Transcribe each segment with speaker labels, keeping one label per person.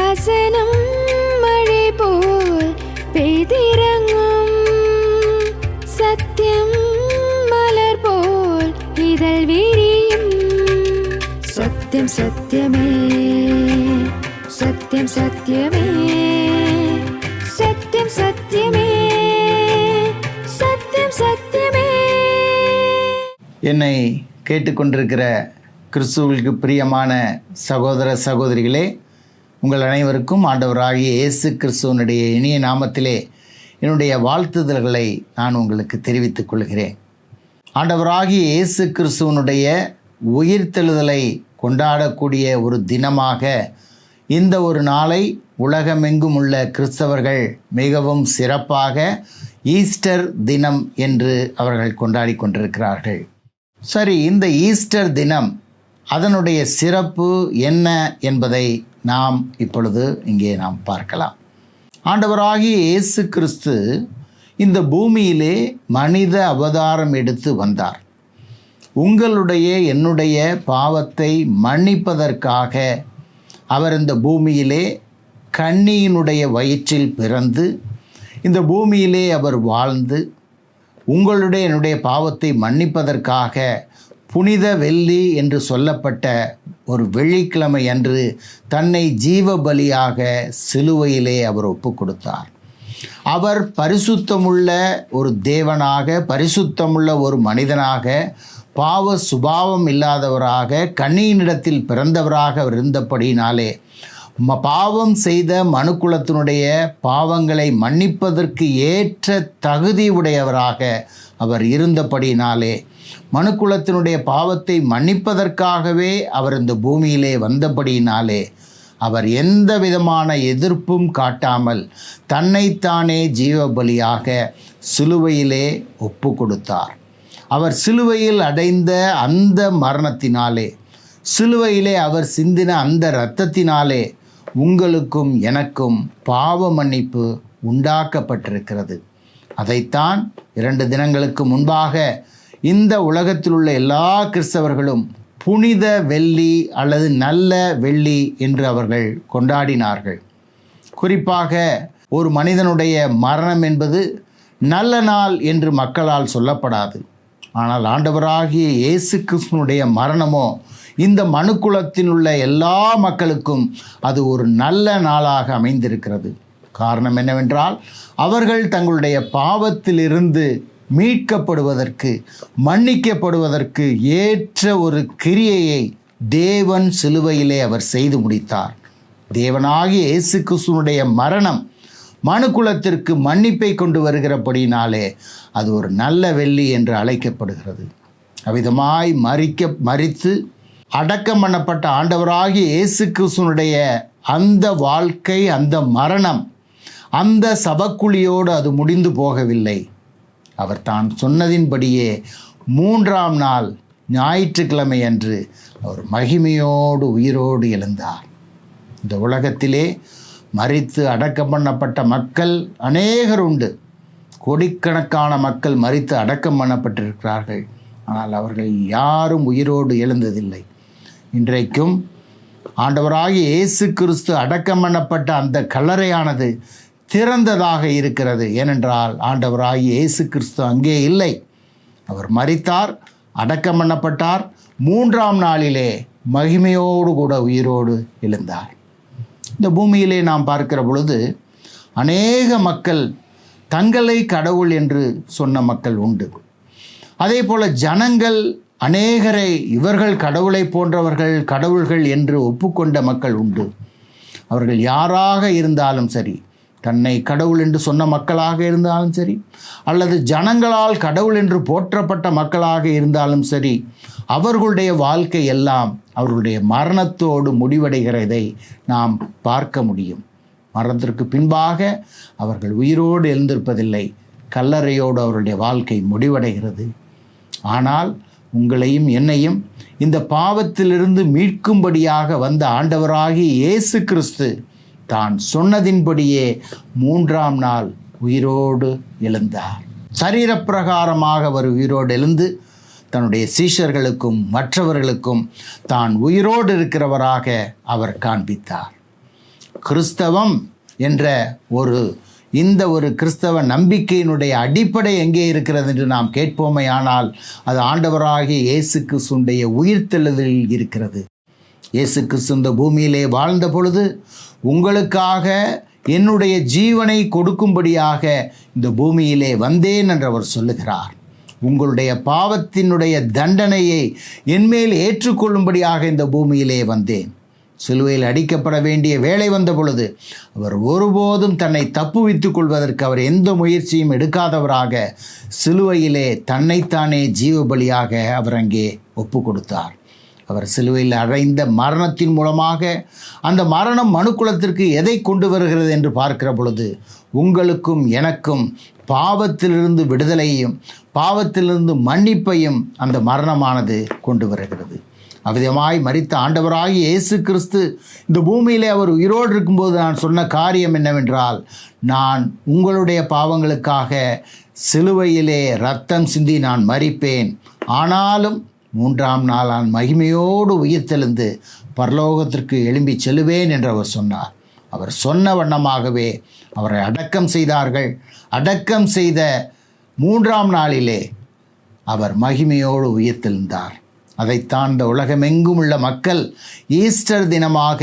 Speaker 1: வசனம் மழை போல் பெய்திறங்கும், சத்தியம் மலர் போல் இதழ் விரியும். சத்தியம் சத்தியமே, சத்தியம் சத்தியமே, சத்தியம் சத்தியமே, சத்தியம் சத்தியமே.
Speaker 2: என்னை கேட்டுக்கொண்டிருக்கிற கிறிஸ்துவுக்கு பிரியமான சகோதர சகோதரிகளே, உங்கள் அனைவருக்கும் ஆண்டவராகிய இயேசு கிறிஸ்துவனுடைய இனிய நாமத்திலே என்னுடைய வாழ்த்துதல்களை நான் உங்களுக்கு தெரிவித்துக் கொள்கிறேன். ஆண்டவராகிய இயேசு கிறிஸ்துவனுடைய உயிர்த்தெழுதலை கொண்டாடக்கூடிய ஒரு தினமாக இந்த ஒரு நாளை உலகமெங்கும் உள்ள கிறிஸ்தவர்கள் மிகவும் சிறப்பாக ஈஸ்டர் தினம் என்று அவர்கள் கொண்டாடி கொண்டிருக்கிறார்கள். சரி, இந்த ஈஸ்டர் தினம் அதனுடைய சிறப்பு என்ன என்பதை நாம் இப்பொழுது இங்கே நாம் பார்க்கலாம். ஆண்டவராகிய இயேசு கிறிஸ்து இந்த பூமியிலே மனித அவதாரம் எடுத்து வந்தார். உங்களுடைய என்னுடைய பாவத்தை மன்னிப்பதற்காக அவர் இந்த பூமியிலே கன்னியினுடைய வயிற்றில் பிறந்து இந்த பூமியிலே அவர் வாழ்ந்து உங்களுடைய என்னுடைய பாவத்தை மன்னிப்பதற்காக புனித வெள்ளி என்று சொல்லப்பட்ட ஒரு வெள்ளிக்கிழமை அன்று தன்னை ஜீவ பலியாக சிலுவையிலே அவர் ஒப்பு கொடுத்தார். அவர் பரிசுத்தமுள்ள ஒரு தேவனாக, பரிசுத்தமுள்ள ஒரு மனிதனாக, பாவ சுபாவம் இல்லாதவராக, கன்னியினிடத்தில் பிறந்தவராக அவர் இருந்தபடினாலே பாவம் செய்த மனுக்குலத்தினுடைய பாவங்களை மன்னிப்பதற்கு ஏற்ற தகுதி உடையவராக அவர் இருந்தபடினாலே மனுக்குலத்தினுடைய பாவத்தை மன்னிப்பதற்காகவே அவர் இந்த பூமியிலே வந்தபடியினாலே அவர் எந்த விதமான எதிர்ப்பும் காட்டாமல் தன்னைத்தானே ஜீவபலியாக சிலுவையிலே ஒப்பு கொடுத்தார். அவர் சிலுவையில் அடைந்த அந்த மரணத்தினாலே, சிலுவையிலே அவர் சிந்தின அந்த இரத்தத்தினாலே உங்களுக்கும் எனக்கும் பாவ மன்னிப்பு உண்டாக்கப்பட்டிருக்கிறது. அதைத்தான் 2 தினங்களுக்கு முன்பாக இந்த உலகத்தில் உள்ள எல்லா கிறிஸ்தவர்களும் புனித வெள்ளி அல்லது நல்ல வெள்ளி என்று அவர்கள் கொண்டாடினார்கள். குறிப்பாக ஒரு மனிதனுடைய மரணம் என்பது நல்ல நாள் என்று மக்களால் சொல்லப்படாது. ஆனால் ஆண்டவராகிய இயேசு கிறிஸ்துவினுடைய மரணமோ இந்த மனுக்குலத்தில் உள்ள எல்லா மக்களுக்கும் அது ஒரு நல்ல நாளாக அமைந்திருக்கிறது. காரணம் என்னவென்றால் அவர்கள் தங்களுடைய பாவத்திலிருந்து மீட்கப்படுவதற்கு, மன்னிக்கப்படுவதற்கு ஏற்ற ஒரு கிரியையை தேவன் சிலுவையிலே அவர் செய்து முடித்தார். தேவனாகிய இயேசு கிறிஸ்துவினுடைய மரணம் மனுக்குலத்திற்கு மன்னிப்பை கொண்டு வருகிறபடினாலே அது ஒரு நல்ல வெள்ளி என்று அழைக்கப்படுகிறது. அவ்விதமாய் மரித்து அடக்கம் பண்ணப்பட்ட ஆண்டவராகிய இயேசு கிறிஸ்துவினுடைய அந்த வாழ்க்கை, அந்த மரணம், அந்த சபக்குழியோடு அது முடிந்து போகவில்லை. அவர் தான் சொன்னதின்படியே 3ஆம் நாள் ஞாயிற்றுக்கிழமை அன்று அவர் மகிமையோடு உயிரோடு எழுந்தார். இந்த உலகத்திலே மரித்து அடக்கம் பண்ணப்பட்ட மக்கள் அநேகர் உண்டு. கோடிக்கணக்கான மக்கள் மரித்து அடக்கம் பண்ணப்பட்டிருக்கிறார்கள். ஆனால் அவர்கள் யாரும் உயிரோடு எழுந்ததில்லை. இன்றைக்கும் ஆண்டவராகிய இயேசு கிறிஸ்து அடக்கம் பண்ணப்பட்ட அந்த கல்லறையானது திறந்ததாக இருக்கிறது. ஏனென்றால் ஆண்டவராகிய இயேசு கிறிஸ்து அங்கே இல்லை. அவர் மரித்தார், அடக்கம் பண்ணப்பட்டார், 3ஆம் நாளிலே மகிமையோடு கூட உயிரோடு எழுந்தார். இந்த பூமியிலே நாம் பார்க்கிற பொழுது அநேக மக்கள் தங்களை கடவுள் என்று சொன்ன மக்கள் உண்டு. அதே போல் ஜனங்கள் அநேகரை இவர்கள் கடவுளை போன்றவர்கள், கடவுள்கள் என்று ஒப்புக்கொண்ட மக்கள் உண்டு. அவர்கள் யாராக இருந்தாலும் சரி, தன்னை கடவுள் என்று சொன்ன மக்களாக இருந்தாலும் சரி, அல்லது ஜனங்களால் கடவுள் என்று போற்றப்பட்ட மக்களாக இருந்தாலும் சரி, அவர்களுடைய வாழ்க்கை எல்லாம் அவர்களுடைய மரணத்தோடு முடிவடைகிறதை நாம் பார்க்க முடியும். மரணத்திற்கு பின்பாக அவர்கள் உயிரோடு எழுந்திருப்பதில்லை. கல்லறையோடு அவருடைய வாழ்க்கை முடிவடைகிறது. ஆனால் உங்களையும் என்னையும் இந்த பாவத்திலிருந்து மீட்கும்படியாக வந்த ஆண்டவராகிய இயேசு கிறிஸ்து தான் சொன்னதின்படியே 3ஆம் நாள் உயிரோடு எழுந்தார். சரீரப்பிரகாரமாக அவர் உயிரோடு எழுந்து தன்னுடைய சீஷர்களுக்கும் மற்றவர்களுக்கும் தான் உயிரோடு இருக்கிறவராக அவர் காண்பித்தார். கிறிஸ்தவம் என்ற இந்த ஒரு கிறிஸ்தவ நம்பிக்கையினுடைய அடிப்படை எங்கே இருக்கிறது என்று நாம் கேட்போமே, ஆனால் அது ஆண்டவராகிய இயேசு கிறிஸ்துடைய உயிர்த்தெழுதலில் இருக்கிறது. இயேசு கிறிஸ்து இந்த பூமியிலே வாழ்ந்த பொழுது உங்களுக்காக என்னுடைய ஜீவனை கொடுக்கும்படியாக இந்த பூமியிலே வந்தேன் என்று அவர் சொல்லுகிறார். உங்களுடைய பாவத்தினுடைய தண்டனையை என்மேல் ஏற்றுக்கொள்ளும்படியாக இந்த பூமியிலே வந்தேன். சிலுவையில் அடிக்கப்பட வேண்டிய வேளை வந்த பொழுது அவர் ஒருபோதும் தன்னை தப்புவித்துக் கொள்வதற்கு அவர் எந்த முயற்சியும் எடுக்காதவராக சிலுவையிலே தன்னைத்தானே ஜீவ பலியாக அவர் அங்கே ஒப்பு கொடுத்தார். அவர் சிலுவையில் அடைந்த மரணத்தின் மூலமாக அந்த மரணம் மனுக்குலத்திற்கு எதை கொண்டு வருகிறது என்று பார்க்கிற பொழுது உங்களுக்கும் எனக்கும் பாவத்திலிருந்து விடுதலையும் பாவத்திலிருந்து மன்னிப்பையும் அந்த மரணமானது கொண்டு வருகிறது. அவ்விதமாய் மரித்த ஆண்டவராகிய இயேசு கிறிஸ்து இந்த பூமியிலே அவர் உயிரோடு இருக்கும்போது நான் சொன்ன காரியம் என்னவென்றால், நான் உங்களுடைய பாவங்களுக்காக சிலுவையிலே இரத்தம் சிந்தி நான் மரிப்பேன், ஆனாலும் 3ஆம் நாள் நான் மகிமையோடு உயிர்த்தெழுந்து பரலோகத்திற்கு எழும்பி செல்லுவேன் என்று அவர் சொன்னார். அவர் சொன்ன வண்ணமாகவே அவரை அடக்கம் செய்தார்கள். அடக்கம் செய்த 3ஆம் நாளிலே அவர் மகிமையோடு உயிர்த்தெழுந்தார். அதைத்தான் இந்த உலகமெங்கும் உள்ள மக்கள் ஈஸ்டர் தினமாக,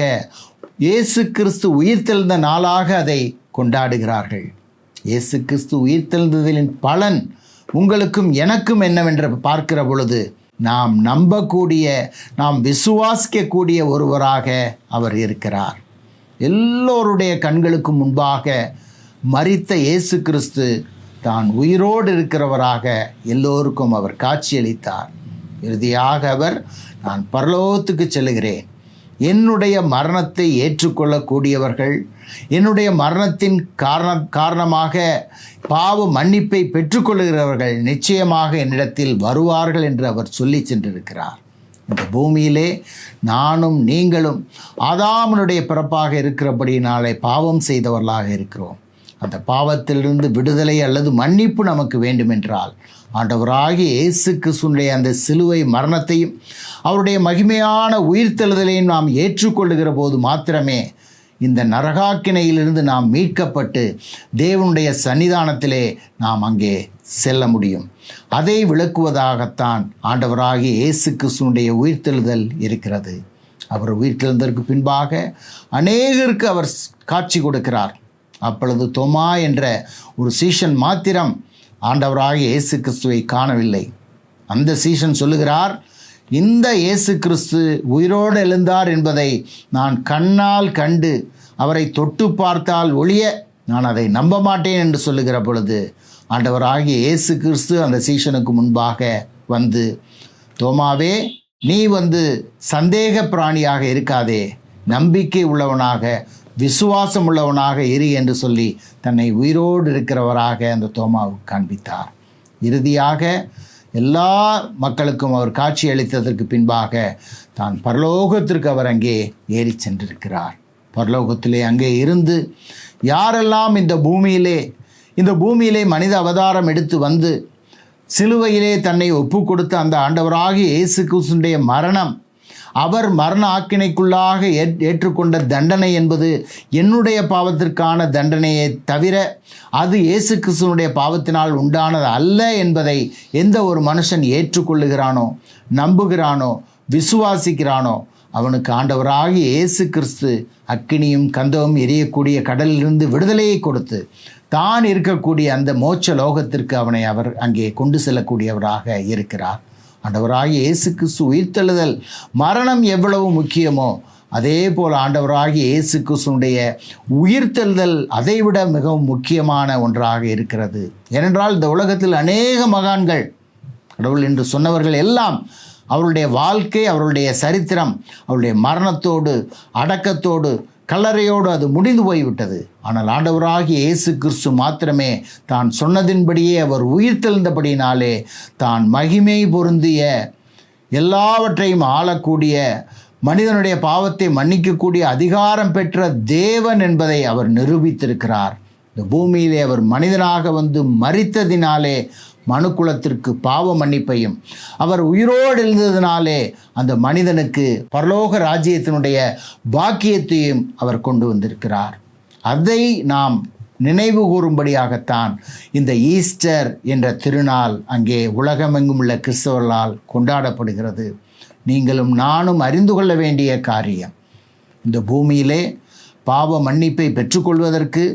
Speaker 2: இயேசு கிறிஸ்து உயிர்த்தெழுந்த நாளாக அதை கொண்டாடுகிறார்கள். இயேசு கிறிஸ்து உயிர்த்தெழுந்ததின் பலன் உங்களுக்கும் எனக்கும் என்னவென்று பார்க்கிற பொழுது நாம் நம்பக்கூடிய, நாம் விசுவாசிக்கக்கூடிய ஒருவராக அவர் இருக்கிறார். எல்லோருடைய கண்களுக்கு முன்பாக மரித்த இயேசு கிறிஸ்து தான் உயிரோடு இருக்கிறவராக எல்லோருக்கும் அவர் காட்சியளித்தார். இறுதியாக அவர், நான் பரலோகத்துக்கு செல்லுகிறேன், என்னுடைய மரணத்தை ஏற்றுக்கொள்ளக்கூடியவர்கள், என்னுடைய மரணத்தின் காரணமாக பாவ மன்னிப்பை பெற்றுக்கொள்கிறவர்கள் நிச்சயமாக என்னிடத்தில் வருவார்கள் என்று அவர் சொல்லி சென்றிருக்கிறார். இந்த பூமியிலே நானும் நீங்களும் ஆதாமனுடைய பிறப்பாக இருக்கிறபடியினாலே பாவம் செய்தவர்களாக இருக்கிறோம். அந்த பாவத்திலிருந்து விடுதலை அல்லது மன்னிப்பு நமக்கு வேண்டுமென்றால் ஆண்டவராகிய இயேசு கிறிஸ்துவினுடைய அந்த சிலுவை மரணத்தையும் அவருடைய மகிமையான உயிர்த்தெழுதலையும் நாம் ஏற்றுக்கொள்ளுகிற போது மாத்திரமே இந்த நரகாக்கினையிலிருந்து நாம் மீட்கப்பட்டு தேவனுடைய சன்னிதானத்திலே நாம் அங்கே செல்ல முடியும். அதை விளக்குவதாகத்தான் ஆண்டவராகிய இயேசு கிறிஸ்துவினுடைய உயிர்த்தெழுதல் இருக்கிறது. அவர் உயிர்த்தெழுந்ததற்கு பின்பாக அநேகருக்கு அவர் காட்சி கொடுக்கிறார். அப்பொழுது தோமா என்ற ஒரு சீஷன் மாத்திரம் ஆண்டவராகிய இயேசு கிறிஸ்துவை காணவில்லை. அந்த சீஷன் சொல்லுகிறார், இந்த இயேசு கிறிஸ்து உயிரோடு எழுந்தார் என்பதை நான் கண்ணால் கண்டு அவரை தொட்டு பார்த்தால் ஒழிய நான் அதை நம்ப மாட்டேன் என்று சொல்லுகிற பொழுது ஆண்டவராகிய இயேசு கிறிஸ்து அந்த சீஷனுக்கு முன்பாக வந்து, தோமாவே, நீ சந்தேக பிராணியாக இருக்காதே, நம்பிக்கை உள்ளவனாக விசுவாசம் உள்ளவனாக இரு என்று சொல்லி தன்னை உயிரோடு இருக்கிறவராக அந்த தோமாவுக்கு காண்பித்தார். இறுதியாக எல்லா மக்களுக்கும் அவர் காட்சி அளித்ததற்கு பின்பாக தான் பரலோகத்திற்கு அவர் அங்கே ஏறி சென்றிருக்கிறார். பரலோகத்திலே அங்கே இருந்து யாரெல்லாம் இந்த பூமியிலே மனித அவதாரம் எடுத்து வந்து சிலுவையிலே தன்னை ஒப்பு கொடுத்த அந்த ஆண்டவராகிய இயேசு கிறிஸ்துவினுடைய மரணம், அவர் மரண ஆக்கினைக்குள்ளாக ஏற்றுக்கொண்ட தண்டனை என்பது என்னுடைய பாவத்திற்கான தண்டனையை தவிர அது இயேசு கிறிஸ்துவினுடைய பாவத்தினால் உண்டானது அல்ல என்பதை எந்த ஒரு மனுஷன் ஏற்றுக்கொள்ளுகிறானோ, நம்புகிறானோ, விசுவாசிக்கிறானோ அவனுக்கு ஆண்டவராகிய இயேசு கிறிஸ்து அக்கினியும் கந்தமும் எரியக்கூடிய கடலிலிருந்து விடுதலையை கொடுத்து தான் இருக்கக்கூடிய அந்த மோட்ச லோகத்திற்கு அவனை அவர் அங்கே கொண்டு செல்லக்கூடியவராக இருக்கிறார். ஆண்டவராகிய இயேசு கிறிஸ்து உயிர்த்தெழுதல் மரணம் எவ்வளவு முக்கியமோ அதே போல் ஆண்டவராகிய இயேசு கிறிஸ்துவினுடைய உயிர்த்தெழுதல் அதைவிட மிகவும் முக்கியமான ஒன்றாக இருக்கிறது. ஏனென்றால் இந்த உலகத்தில் அநேக மகான்கள், கடவுள் என்று சொன்னவர்கள் எல்லாம் அவருடைய வாழ்க்கை, அவருடைய சரித்திரம், அவருடைய மரணத்தோடு அடக்கத்தோடு கல்லறையோடு அது முடிந்து போய்விட்டது. ஆனால் ஆண்டவராகிய இயேசு கிறிஸ்து மாத்திரமே தான் சொன்னதின்படியே அவர் உயிர்த்தெழுந்தபடினாலே தான் மகிமை பொருந்திய எல்லாவற்றையும் ஆளக்கூடிய, மனிதனுடைய பாவத்தை மன்னிக்கக்கூடிய அதிகாரம் பெற்ற தேவன் என்பதை அவர் நிரூபித்திருக்கிறார். இந்த பூமியிலே அவர் மனிதனாக வந்து மரித்ததினாலே மனுக்குலத்திற்கு பாவ மன்னிப்பையும், அவர் உயிரோடு எழுந்ததினாலே அந்த மனிதனுக்கு பரலோக ராஜ்யத்தினுடைய பாக்கியத்தையும் அவர் கொண்டு வந்திருக்கிறார். அதை நாம் நினைவு கூறும்படியாகத்தான் இந்த ஈஸ்டர் என்ற திருநாள் அங்கே உலகமெங்கும் உள்ள கிறிஸ்தவர்களால் கொண்டாடப்படுகிறது. நீங்களும் நானும் அறிந்து கொள்ள வேண்டிய காரியம், இந்த பூமியிலே பாவ மன்னிப்பை பெற்றுக்கொள்வதற்கு,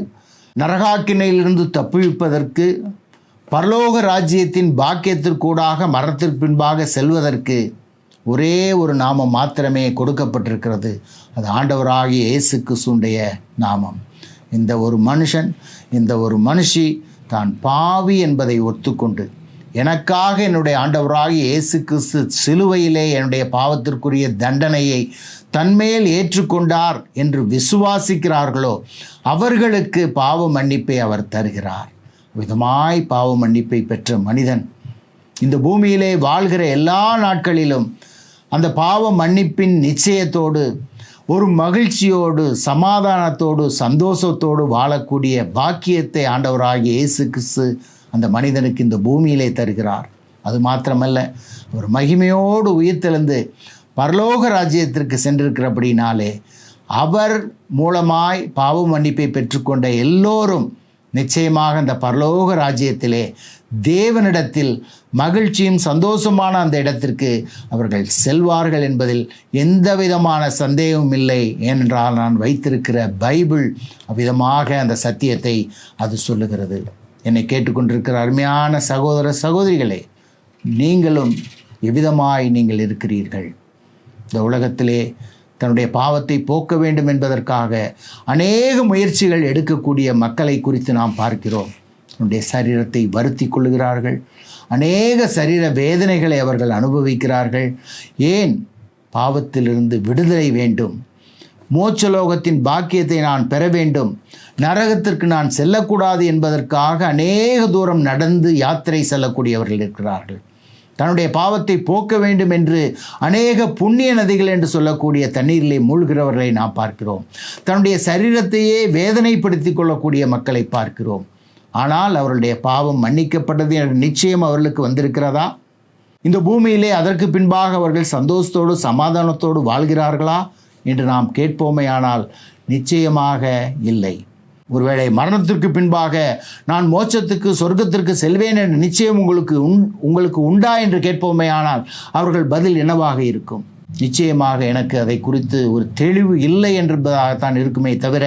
Speaker 2: நரகாக்கினையிலிருந்து தப்புவிப்பதற்கு, பரலோக ராஜ்யத்தின் பாக்கியத்திற்கூடாக மரணத்திற்கு பின்பாக செல்வதற்கு ஒரே ஒரு நாமம் மாத்திரமே கொடுக்கப்பட்டிருக்கிறது. அது ஆண்டவராகிய இயேசு கிறிஸ்துவுடைய நாமம். இந்த ஒரு மனுஷன், இந்த ஒரு மனுஷி தான் பாவி என்பதை ஒத்துக்கொண்டு, எனக்காக என்னுடைய ஆண்டவராகிய இயேசு கிறிஸ்து சிலுவையிலே என்னுடைய பாவத்திற்குரிய தண்டனையை தன்மேல் ஏற்றுக்கொண்டார் என்று விசுவாசிக்கிறார்களோ அவர்களுக்கு பாவ மன்னிப்பை அவர் தருகிறார். விதமாய் பாவ மன்னிப்பை பெற்ற மனிதன் இந்த பூமியிலே வாழ்கிற எல்லா நாட்களிலும் அந்த பாவ மன்னிப்பின் நிச்சயத்தோடு, ஒரு மகிழ்ச்சியோடு, சமாதானத்தோடு, சந்தோஷத்தோடு வாழக்கூடிய பாக்கியத்தை ஆண்டவராகிய இயேசு கிறிஸ்து அந்த மனிதனுக்கு இந்த பூமியிலே தருகிறார். அது மாத்திரமல்ல, அவர் மகிமையோடு உயிர்த்தெழுந்து பரலோக ராஜ்யத்திற்கு சென்றிருக்கிறபடினாலே அவர் மூலமாய் பாவ மன்னிப்பை பெற்றுக்கொண்ட எல்லோரும் நிச்சயமாக அந்த பரலோக ராஜ்யத்திலே தேவனிடத்தில் மகிழ்ச்சியும் சந்தோஷமான அந்த இடத்திற்கு அவர்கள் செல்வார்கள் என்பதில் எந்த விதமான சந்தேகமும் இல்லை. ஏனென்றால் நான் வைத்திருக்கிற பைபிள் அவ்விதமாக அந்த சத்தியத்தை அது சொல்லுகிறது. என்னை கேட்டுக்கொண்டிருக்கிற அருமையான சகோதர சகோதரிகளே, நீங்களும் எவ்விதமாய் நீங்கள் இருக்கிறீர்கள்? இந்த உலகத்திலே தன்னுடைய பாவத்தை போக்க வேண்டும் என்பதற்காக அநேக முயற்சிகள் எடுக்கக்கூடிய மக்களை குறித்து நாம் பார்க்கிறோம். தன்னுடைய சரீரத்தை வருத்தி கொள்ளுகிறார்கள், அநேக சரீர வேதனைகளை அவர்கள் அனுபவிக்கிறார்கள். ஏன்? பாவத்திலிருந்து விடுதலை வேண்டும், மோட்சலோகத்தின் பாக்கியத்தை நான் பெற வேண்டும், நரகத்திற்கு நான் செல்லக்கூடாது என்பதற்காக அநேக தூரம் நடந்து யாத்திரை செல்லக்கூடியவர்கள் இருக்கிறார்கள். தன்னுடைய பாவத்தை போக்க வேண்டும் என்று அநேக புண்ணிய நதிகள் என்று சொல்லக்கூடிய தண்ணீரிலே மூழ்கிறவர்களை நாம் பார்க்கிறோம். தன்னுடைய சரீரத்தையே வேதனைப்படுத்தி கொள்ளக்கூடிய மக்களை பார்க்கிறோம். ஆனால் அவர்களுடைய பாவம் மன்னிக்கப்பட்டது என்ற நிச்சயம் அவர்களுக்கு வந்திருக்கிறதா? இந்த பூமியிலே அதற்கு பின்பாக அவர்கள் சந்தோஷத்தோடு சமாதானத்தோடு வாழ்கிறார்களா என்று நாம் கேட்போமேயானால் நிச்சயமாக இல்லை. ஒருவேளை மரணத்திற்கு பின்பாக நான் மோட்சத்துக்கு சொர்க்கத்திற்கு செல்வேன் என்ற நிச்சயம் உங்களுக்கு உண்டா என்று கேட்போமே ஆனால் அவர்கள் பதில் என்னவாக இருக்கும்? நிச்சயமாக எனக்கு அதை குறித்து ஒரு தெளிவு இல்லை என்பதாகத்தான் இருக்குமே தவிர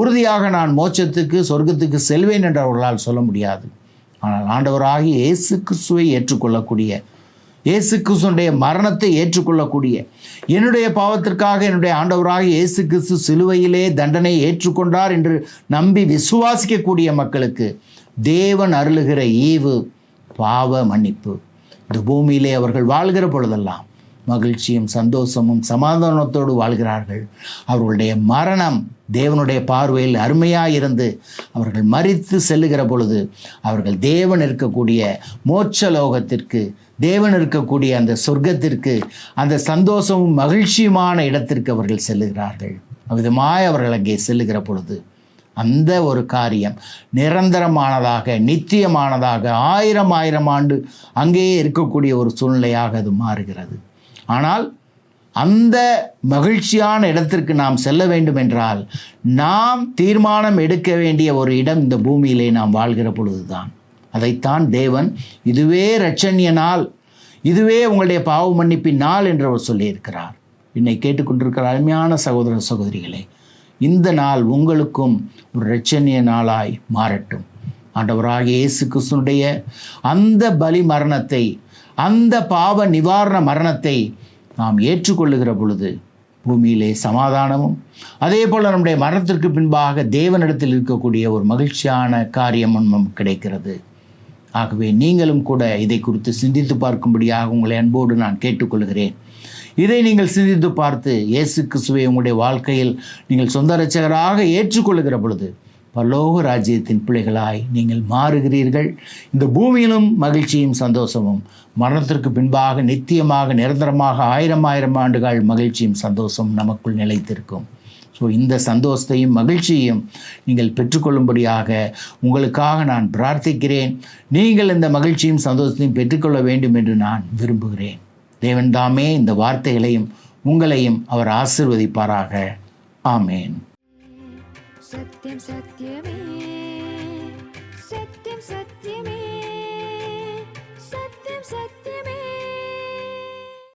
Speaker 2: உறுதியாக நான் மோட்சத்துக்கு சொர்க்கத்துக்கு செல்வேன் என்று அவர்களால் சொல்ல முடியாது. ஆனால் ஆண்டவராகிய இயேசு கிறிஸ்துவை ஏற்றுக்கொள்ளக்கூடிய, இயேசு கிறிஸ்துடைய மரணத்தை ஏற்றுக்கொள்ளக்கூடிய, என்னுடைய பாவத்திற்காக என்னுடைய ஆண்டவராக இயேசு கிறிஸ்து சிலுவையிலே தண்டனை ஏற்றுக்கொண்டார் என்று நம்பி விசுவாசிக்கக்கூடிய மக்களுக்கு தேவன் அருளுகிற ஈவு பாவ மன்னிப்பு. இந்த பூமியிலே அவர்கள் வாழ்கிற பொழுதெல்லாம் மகிழ்ச்சியும் சந்தோஷமும் சமாதானத்தோடு வாழ்கிறார்கள். அவர்களுடைய மரணம் தேவனுடைய பார்வையில் அருமையாயிருந்து அவர்கள் மரித்து செல்லுகிற பொழுது அவர்கள் தேவன் இருக்கக்கூடிய மோட்சலோகத்திற்கு, தேவன் இருக்கக்கூடிய அந்த சொர்க்கத்திற்கு, அந்த சந்தோஷமும் மகிழ்ச்சியுமான இடத்திற்கு அவர்கள் செல்லுகிறார்கள். அவ்விதமாய் அவர்கள் அங்கே செல்லுகிற பொழுது அந்த ஒரு காரியம் நிரந்தரமானதாக, நித்தியமானதாக, ஆயிரம் ஆண்டு அங்கேயே இருக்கக்கூடிய ஒரு சூழ்நிலையாக அது மாறுகிறது. ஆனால் அந்த மகிழ்ச்சியான இடத்திற்கு நாம் செல்ல வேண்டும் என்றால் நாம் தீர்மானம் எடுக்க வேண்டிய ஒரு இடம் இந்த பூமியிலே நாம் வாழ்கிற பொழுதுதான். அதைத்தான் தேவன் இதுவே இரட்சணிய நாள், இதுவே உங்களுடைய பாவ மன்னிப்பின் நாள் என்று அவர் சொல்லியிருக்கிறார். என்னை கேட்டுக்கொண்டிருக்கிற அருமையான சகோதர சகோதரிகளே, இந்த நாள் உங்களுக்கும் ஒரு இரட்சணிய நாளாய் மாறட்டும். ஆண்டவராகிய இயேசு கிறிஸ்துவினுடைய அந்த பலி மரணத்தை, அந்த பாவ நிவாரண மரணத்தை நாம் ஏற்றுக்கொள்ளுகிற பொழுது பூமியிலே சமாதானமும், அதே போல் நம்முடைய மரணத்திற்கு பின்பாக தேவனிடத்தில் இருக்கக்கூடிய ஒரு மகிழ்ச்சியான காரியம் நமக்கு கிடைக்கிறது. ஆகவே நீங்களும் கூட இதை குறித்து சிந்தித்து பார்க்கும்படியாக உங்களை அன்போடு நான் கேட்டுக்கொள்கிறேன். இதை நீங்கள் சிந்தித்து பார்த்து இயேசு கிறிஸ்துவை உங்களுடைய வாழ்க்கையில் நீங்கள் சொந்த இரட்சகராக ஏற்றுக்கொள்ளுகிற பொழுது பரலோக ராஜ்யத்தின் பிள்ளைகளாய் நீங்கள் மாறுகிறீர்கள். இந்த பூமியிலும் மகிழ்ச்சியும் சந்தோஷமும், மரணத்திற்கு பின்பாக நித்தியமாக நிரந்தரமாக 1000 ஆண்டுகள் மகிழ்ச்சியும் சந்தோஷம் நமக்குள் நிலைத்திருக்கும். ஸோ இந்த சந்தோஷத்தையும் மகிழ்ச்சியையும் நீங்கள் பெற்றுக்கொள்ளும்படியாக உங்களுக்காக நான் பிரார்த்திக்கிறேன். நீங்கள் இந்த மகிழ்ச்சியும் சந்தோஷத்தையும் பெற்றுக்கொள்ள வேண்டும் என்று நான் விரும்புகிறேன். தேவன் தாமே இந்த வார்த்தைகளையும் உங்களையும் அவர் ஆசீர்வதிப்பாராக. ஆமேன்.
Speaker 1: சத்யம் சத்யமே, சத்யம் சத்யம்.